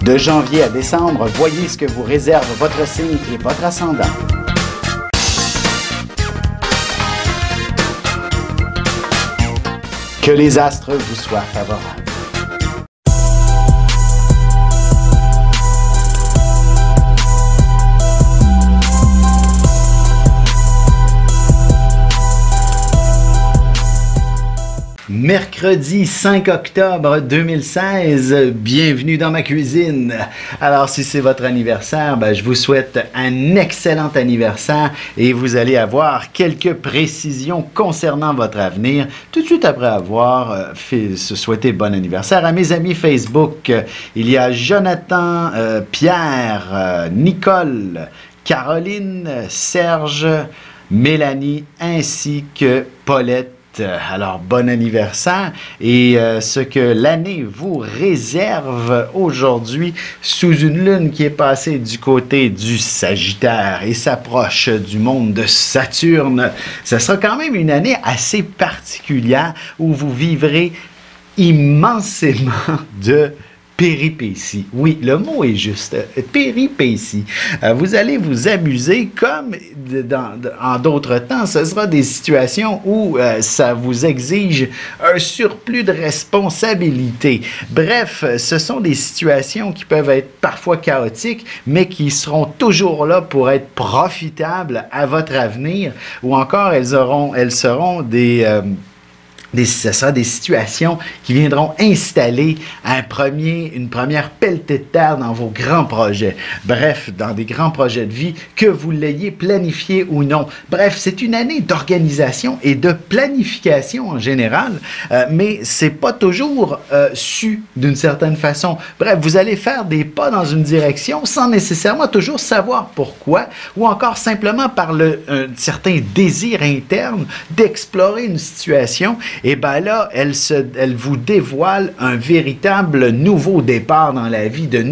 De janvier à décembre, voyez ce que vous réserve votre signe et votre ascendant. Que les astres vous soient favorables. Mercredi 5 octobre 2016, bienvenue dans ma cuisine. Alors si c'est votre anniversaire, je vous souhaite un excellent anniversaire et vous allez avoir quelques précisions concernant votre avenir tout de suite après avoir souhaité bon anniversaire. À mes amis Facebook, il y a Jonathan, Pierre, Nicole, Caroline, Serge, Mélanie ainsi que Paulette. Alors, bon anniversaire et ce que l'année vous réserve aujourd'hui sous une lune qui est passée du côté du Sagittaire et s'approche du monde de Saturne. Ce sera quand même une année assez particulière où vous vivrez immensément de péripéties. Oui, le mot est juste. Péripéties. Vous allez vous amuser comme en d'autres temps. Ce sera des situations où ça vous exige un surplus de responsabilité. Bref, ce sont des situations qui peuvent être parfois chaotiques, mais qui seront toujours là pour être profitables à votre avenir, ou encore elles seront ce sera des situations qui viendront installer une première pelletée de terre dans vos grands projets. Bref, dans des grands projets de vie, que vous l'ayez planifié ou non. Bref, c'est une année d'organisation et de planification en général, mais c'est pas toujours su d'une certaine façon. Bref, vous allez faire des pas dans une direction sans nécessairement toujours savoir pourquoi, ou encore simplement par un certain désir interne d'explorer une situation. Et bien là, elle vous dévoile un véritable nouveau départ dans la vie, de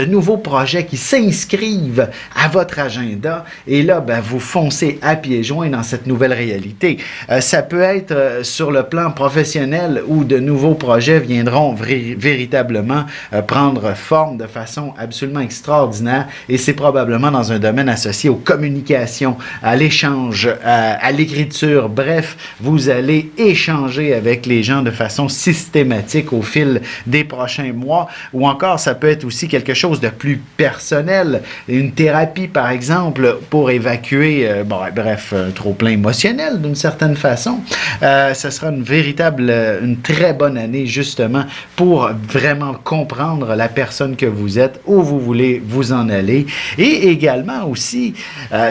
nouveaux projets qui s'inscrivent à votre agenda. Et là, vous foncez à pieds joints dans cette nouvelle réalité. Ça peut être sur le plan professionnel où de nouveaux projets viendront véritablement prendre forme de façon absolument extraordinaire. Et c'est probablement dans un domaine associé aux communications, à l'échange, à l'écriture. Bref, vous allez échanger avec les gens de façon systématique au fil des prochains mois, ou encore ça peut être aussi quelque chose de plus personnel, une thérapie par exemple pour évacuer, un trop-plein émotionnel d'une certaine façon. Ce sera une très bonne année justement pour vraiment comprendre la personne que vous êtes, où vous voulez vous en aller, et également aussi,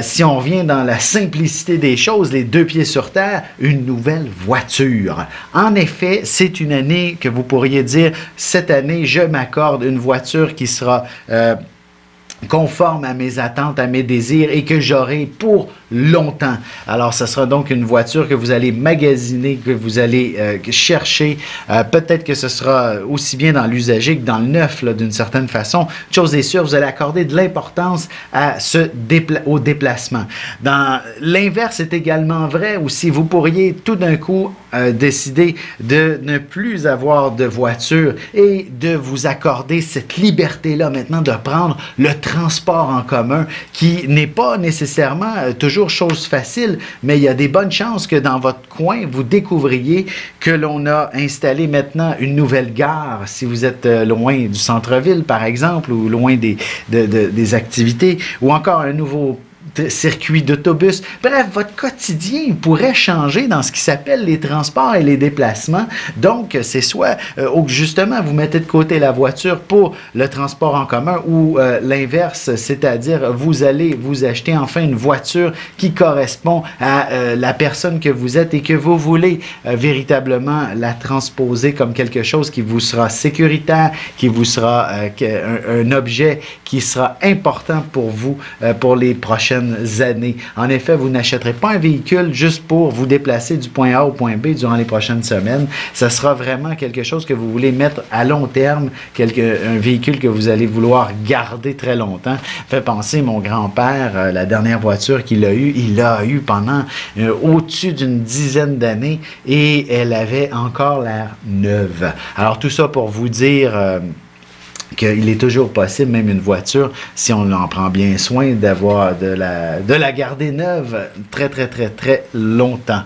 si on revient dans la simplicité des choses, les deux pieds sur terre, une nouvelle voiture. En effet, c'est une année que vous pourriez dire, cette année, je m'accorde une voiture qui sera conforme à mes attentes, à mes désirs et que j'aurai pour longtemps. Alors, ce sera donc une voiture que vous allez magasiner, que vous allez chercher. Peut-être que ce sera aussi bien dans l'usager que dans le neuf, d'une certaine façon. Chose est sûre, vous allez accorder de l'importance au déplacement. Dans l'inverse est également vrai aussi. Vous pourriez tout d'un coup décider de ne plus avoir de voiture et de vous accorder cette liberté-là maintenant de prendre le transport en commun qui n'est pas nécessairement toujours chose facile, mais il y a des bonnes chances que dans votre coin, vous découvriez que l'on a installé maintenant une nouvelle gare, si vous êtes loin du centre-ville, par exemple, ou loin des activités, ou encore un nouveau circuit d'autobus. Bref, votre quotidien pourrait changer dans ce qui s'appelle les transports et les déplacements. Donc, c'est soit justement vous mettez de côté la voiture pour le transport en commun ou l'inverse, c'est-à-dire vous allez vous acheter enfin une voiture qui correspond à la personne que vous êtes et que vous voulez véritablement la transposer comme quelque chose qui vous sera sécuritaire, qui vous sera un objet qui sera important pour vous pour les prochaines prochaines années. En effet, vous n'achèterez pas un véhicule juste pour vous déplacer du point A au point B durant les prochaines semaines. Ça sera vraiment quelque chose que vous voulez mettre à long terme, un véhicule que vous allez vouloir garder très longtemps. Fait penser, mon grand-père, la dernière voiture qu'il a eue, il l'a eu pendant au-dessus d'une dizaine d'années et elle avait encore l'air neuve. Alors tout ça pour vous dire qu'il est toujours possible, même une voiture, si on en prend bien soin, d'avoir de la garder neuve très, très, très, très longtemps.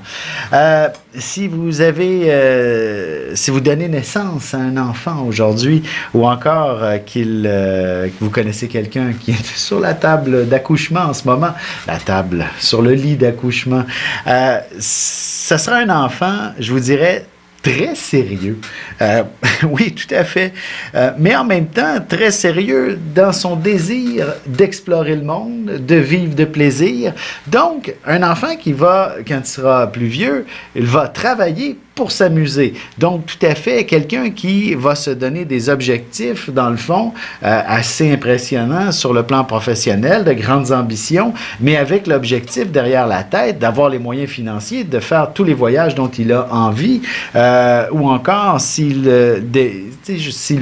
Si vous donnez naissance à un enfant aujourd'hui, ou encore que vous connaissez quelqu'un qui est sur la table d'accouchement en ce moment, sur le lit d'accouchement, ce sera un enfant, je vous dirais, très sérieux. Oui, tout à fait. Mais en même temps, très sérieux dans son désir d'explorer le monde, de vivre de plaisir. Donc, un enfant qui va, quand il sera plus vieux, il va travailler pour s'amuser. Donc, tout à fait, quelqu'un qui va se donner des objectifs, dans le fond, assez impressionnants sur le plan professionnel, de grandes ambitions, mais avec l'objectif derrière la tête d'avoir les moyens financiers, de faire tous les voyages dont il a envie, ou encore s'il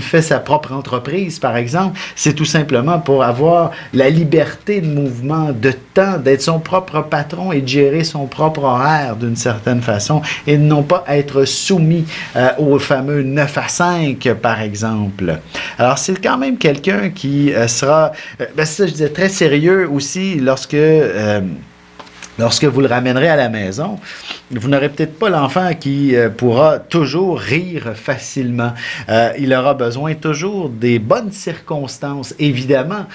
fait sa propre entreprise, par exemple, c'est tout simplement pour avoir la liberté de mouvement, de temps, d'être son propre patron et de gérer son propre horaire d'une certaine façon, et de non pas être soumis au fameux 9 à 5, par exemple. Alors, c'est quand même quelqu'un qui sera, c'est ça, je disais, très sérieux aussi lorsque vous le ramènerez à la maison. Vous n'aurez peut-être pas l'enfant qui pourra toujours rire facilement. Il aura besoin toujours des bonnes circonstances. Évidemment,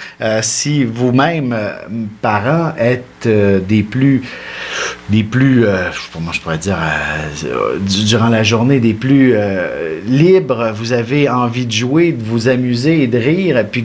si vous-même, parents, êtes comment je pourrais dire, durant la journée, des plus libres, vous avez envie de jouer, de vous amuser et de rire, et puis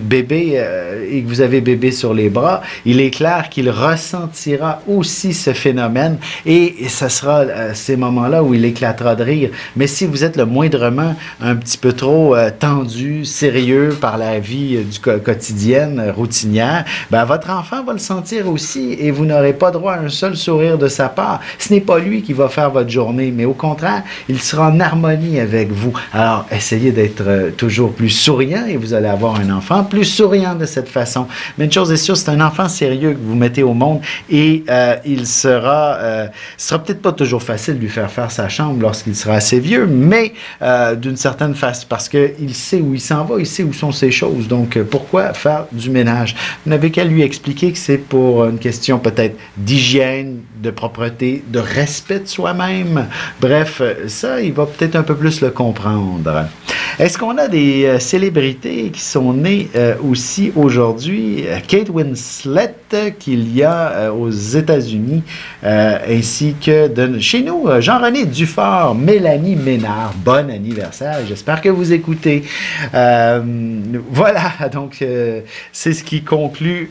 et que vous avez bébé sur les bras, il est clair qu'il ressentira aussi ce phénomène et ce sera ces moments-là où il éclatera de rire. Mais si vous êtes le moindrement un petit peu trop tendu, sérieux par la vie quotidienne, routinière, ben votre enfant va le sentir aussi et vous n'aurez pas droit à un seul sourire de sa part. Ce n'est pas lui qui va faire votre journée, mais au contraire, il sera en harmonie avec vous. Alors, essayez d'être toujours plus souriant et vous allez avoir un enfant plus souriant de cette façon. Mais une chose est sûre, c'est un enfant sérieux que vous mettez au monde et il sera peut-être pas toujours facile de lui faire sa chambre lorsqu'il sera assez vieux, mais d'une certaine façon, parce qu'il sait où il s'en va, il sait où sont ses choses. Donc, pourquoi faire du ménage? Vous n'avez qu'à lui expliquer que c'est pour une question peut-être d'hygiène, de propreté, de respect de soi-même. Bref, ça, il va peut-être un peu plus le comprendre. Est-ce qu'on a des célébrités qui sont nées aussi aujourd'hui? Kate Winslet, qu'il y a aux États-Unis, ainsi que chez nous, Jean-René Dufort, Mélanie Ménard. Bon anniversaire, j'espère que vous écoutez. Voilà, donc c'est ce qui conclut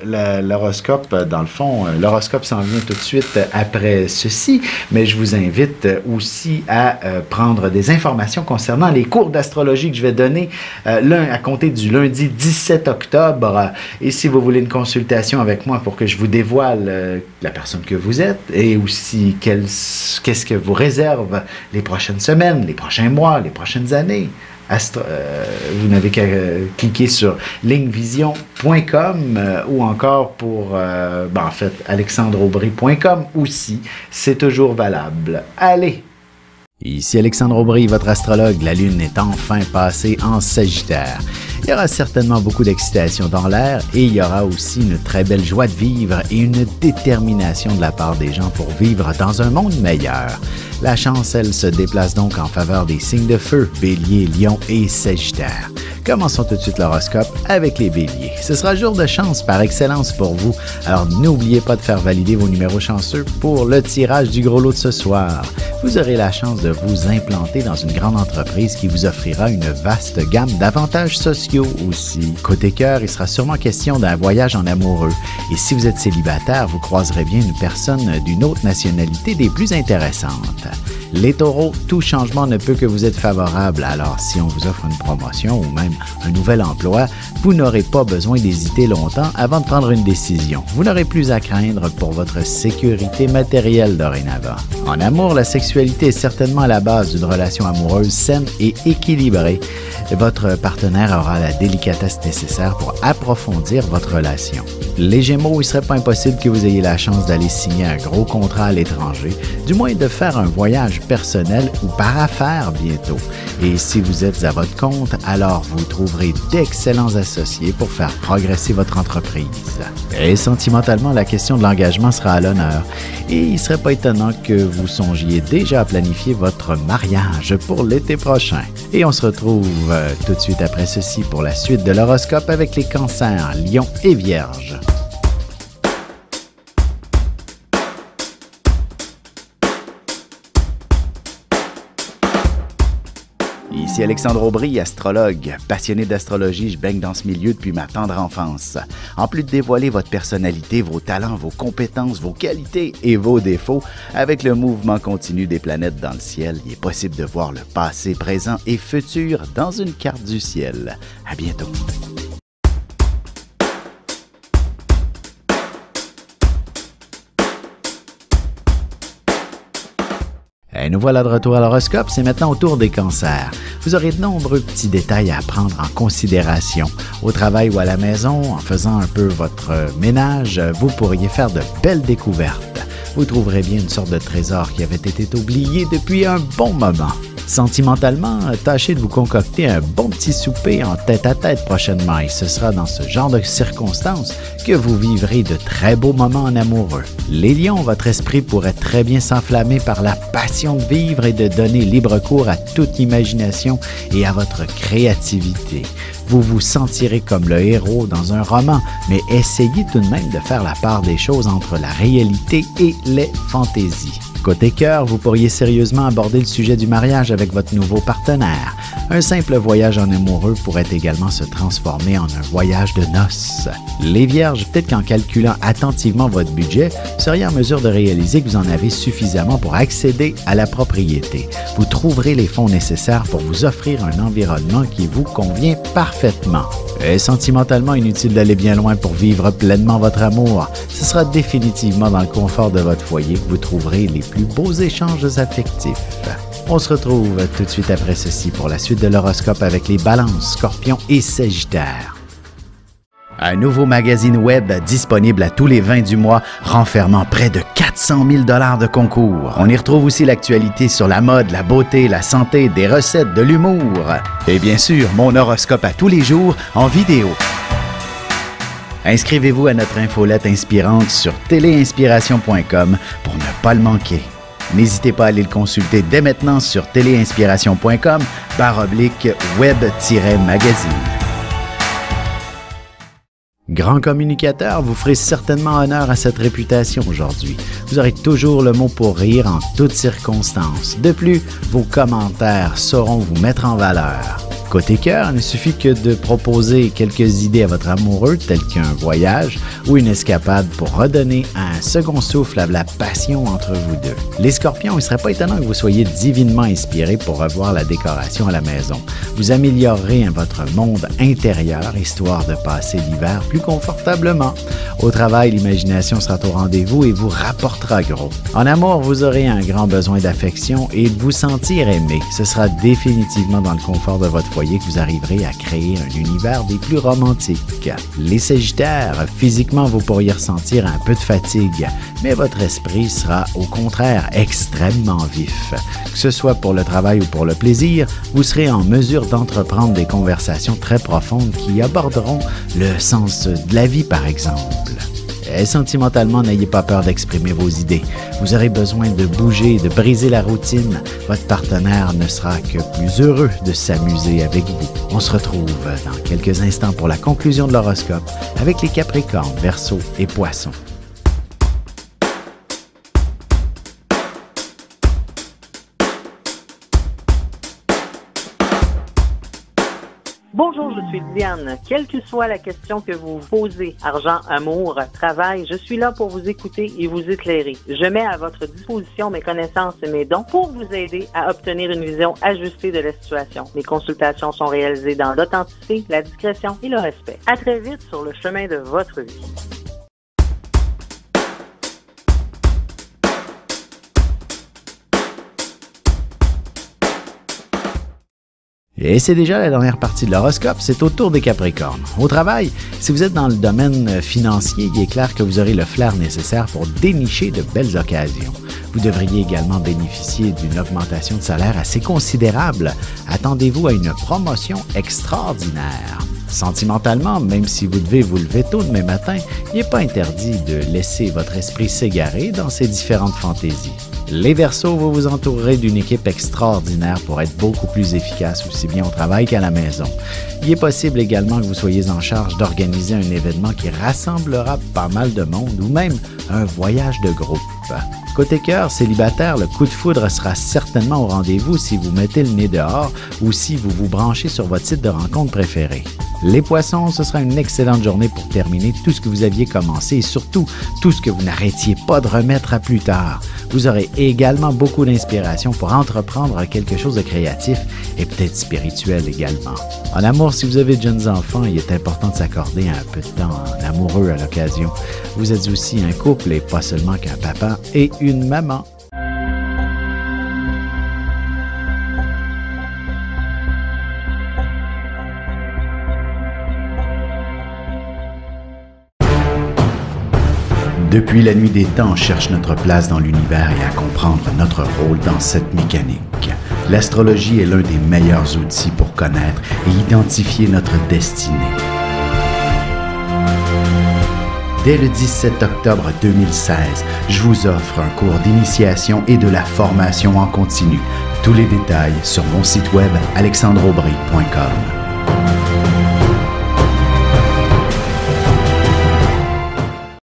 l'horoscope. Dans le fond, l'horoscope s'en vient tout de suite après ceci, mais je vous invite aussi à prendre des informations concernant les cours d'astrologie que je vais donner à compter du lundi 17 octobre. Et si vous voulez une consultation avec moi pour que je vous dévoile la personne que vous êtes et aussi qu'est-ce que vous réserve les prochaines semaines, les prochains mois, les prochaines années, vous n'avez qu'à cliquer sur linkvision.com ou encore pour, en fait, alexandreaubry.com aussi. C'est toujours valable. Allez! Ici Alexandre Aubry, votre astrologue. La Lune est enfin passée en Sagittaire. Il y aura certainement beaucoup d'excitation dans l'air et il y aura aussi une très belle joie de vivre et une détermination de la part des gens pour vivre dans un monde meilleur. La chance, elle, se déplace donc en faveur des signes de feu, Bélier, Lion et Sagittaire. Commençons tout de suite l'horoscope avec les Béliers. Ce sera jour de chance par excellence pour vous, alors n'oubliez pas de faire valider vos numéros chanceux pour le tirage du gros lot de ce soir. Vous aurez la chance de vous implanter dans une grande entreprise qui vous offrira une vaste gamme d'avantages sociaux aussi. Côté cœur, il sera sûrement question d'un voyage en amoureux. Et si vous êtes célibataire, vous croiserez bien une personne d'une autre nationalité des plus intéressantes. Les taureaux, tout changement ne peut que vous être favorable, alors si on vous offre une promotion ou même même un nouvel emploi, vous n'aurez pas besoin d'hésiter longtemps avant de prendre une décision. Vous n'aurez plus à craindre pour votre sécurité matérielle dorénavant. En amour, la sexualité est certainement à la base d'une relation amoureuse saine et équilibrée. Votre partenaire aura la délicatesse nécessaire pour approfondir votre relation. Les Gémeaux, il ne serait pas impossible que vous ayez la chance d'aller signer un gros contrat à l'étranger, du moins de faire un voyage personnel ou par affaires bientôt. Et si vous êtes à votre compte, alors vous trouverez d'excellents associés pour faire progresser votre entreprise. Et sentimentalement, la question de l'engagement sera à l'honneur. Et il ne serait pas étonnant que vous songiez déjà à planifier votre mariage pour l'été prochain. Et on se retrouve tout de suite après ceci pour la suite de l'horoscope avec les cancers, lions et vierges. Ici Alexandre Aubry, astrologue. Passionné d'astrologie, je baigne dans ce milieu depuis ma tendre enfance. En plus de dévoiler votre personnalité, vos talents, vos compétences, vos qualités et vos défauts, avec le mouvement continu des planètes dans le ciel, il est possible de voir le passé, présent et futur dans une carte du ciel. À bientôt. Et nous voilà de retour à l'horoscope, c'est maintenant au tour des cancers. Vous aurez de nombreux petits détails à prendre en considération. Au travail ou à la maison, en faisant un peu votre ménage, vous pourriez faire de belles découvertes. Vous trouverez bien une sorte de trésor qui avait été oublié depuis un bon moment. Sentimentalement, tâchez de vous concocter un bon petit souper en tête-à-tête prochainement et ce sera dans ce genre de circonstances que vous vivrez de très beaux moments en amoureux. Les lions, votre esprit pourrait très bien s'enflammer par la passion de vivre et de donner libre cours à toute imagination et à votre créativité. Vous vous sentirez comme le héros dans un roman, mais essayez tout de même de faire la part des choses entre la réalité et les fantaisies. Côté cœur, vous pourriez sérieusement aborder le sujet du mariage avec votre nouveau partenaire. Un simple voyage en amoureux pourrait également se transformer en un voyage de noces. Les vierges, peut-être qu'en calculant attentivement votre budget, vous seriez en mesure de réaliser que vous en avez suffisamment pour accéder à la propriété. Vous trouverez les fonds nécessaires pour vous offrir un environnement qui vous convient parfaitement. Et sentimentalement, inutile d'aller bien loin pour vivre pleinement votre amour. Ce sera définitivement dans le confort de votre foyer que vous trouverez les plus beaux échanges affectifs. On se retrouve tout de suite après ceci pour la suite de l'horoscope avec les balances, scorpions et sagittaires. Un nouveau magazine web disponible à tous les 20 du mois, renfermant près de 400 000 $ de concours. On y retrouve aussi l'actualité sur la mode, la beauté, la santé, des recettes, de l'humour. Et bien sûr, mon horoscope à tous les jours en vidéo. Inscrivez-vous à notre infolette inspirante sur téléinspiration.com pour ne pas le manquer. N'hésitez pas à aller le consulter dès maintenant sur téléinspiration.com/web-magazine. Grand communicateur, vous ferez certainement honneur à cette réputation aujourd'hui. Vous aurez toujours le mot pour rire en toutes circonstances. De plus, vos commentaires sauront vous mettre en valeur. Côté cœur, il ne suffit que de proposer quelques idées à votre amoureux, telles qu'un voyage ou une escapade pour redonner un second souffle à la passion entre vous deux. Les scorpions, il ne serait pas étonnant que vous soyez divinement inspirés pour revoir la décoration à la maison. Vous améliorerez votre monde intérieur, histoire de passer l'hiver plus confortablement. Au travail, l'imagination sera au rendez-vous et vous rapportera gros. En amour, vous aurez un grand besoin d'affection et de vous sentir aimé. Ce sera définitivement dans le confort de votre foyer que vous arriverez à créer un univers des plus romantiques. Les sagittaires, physiquement, vous pourriez ressentir un peu de fatigue, mais votre esprit sera au contraire extrêmement vif. Que ce soit pour le travail ou pour le plaisir, vous serez en mesure d'entreprendre des conversations très profondes qui aborderont le sens de la vie, par exemple. Et sentimentalement, n'ayez pas peur d'exprimer vos idées. Vous aurez besoin de bouger, de briser la routine. Votre partenaire ne sera que plus heureux de s'amuser avec vous. On se retrouve dans quelques instants pour la conclusion de l'horoscope avec les Capricornes, Verseaux et Poissons. Bonjour, je suis Diane. Quelle que soit la question que vous posez, argent, amour, travail, je suis là pour vous écouter et vous éclairer. Je mets à votre disposition mes connaissances et mes dons pour vous aider à obtenir une vision ajustée de la situation. Mes consultations sont réalisées dans l'authenticité, la discrétion et le respect. À très vite sur le chemin de votre vie. Et c'est déjà la dernière partie de l'horoscope, c'est au tour des Capricornes. Au travail, si vous êtes dans le domaine financier, il est clair que vous aurez le flair nécessaire pour dénicher de belles occasions. Vous devriez également bénéficier d'une augmentation de salaire assez considérable. Attendez-vous à une promotion extraordinaire. Sentimentalement, même si vous devez vous lever tôt demain matin, il n'est pas interdit de laisser votre esprit s'égarer dans ses différentes fantaisies. Les Verseaux, vous vous entourerez d'une équipe extraordinaire pour être beaucoup plus efficace aussi bien au travail qu'à la maison. Il est possible également que vous soyez en charge d'organiser un événement qui rassemblera pas mal de monde ou même un voyage de groupe. Côté cœur, célibataire, le coup de foudre sera certainement au rendez-vous si vous mettez le nez dehors ou si vous vous branchez sur votre site de rencontre préféré. Les Poissons, ce sera une excellente journée pour terminer tout ce que vous aviez commencé et surtout tout ce que vous n'arrêtiez pas de remettre à plus tard. Vous aurez également beaucoup d'inspiration pour entreprendre quelque chose de créatif et peut-être spirituel également. En amour, si vous avez de jeunes enfants, il est important de s'accorder un peu de temps en amoureux à l'occasion. Vous êtes aussi un couple et pas seulement qu'un papa et une maman. Depuis la nuit des temps, on cherche notre place dans l'univers et à comprendre notre rôle dans cette mécanique. L'astrologie est l'un des meilleurs outils pour connaître et identifier notre destinée. Dès le 17 octobre 2016, je vous offre un cours d'initiation et de la formation en continu. Tous les détails sur mon site web alexandreaubry.com.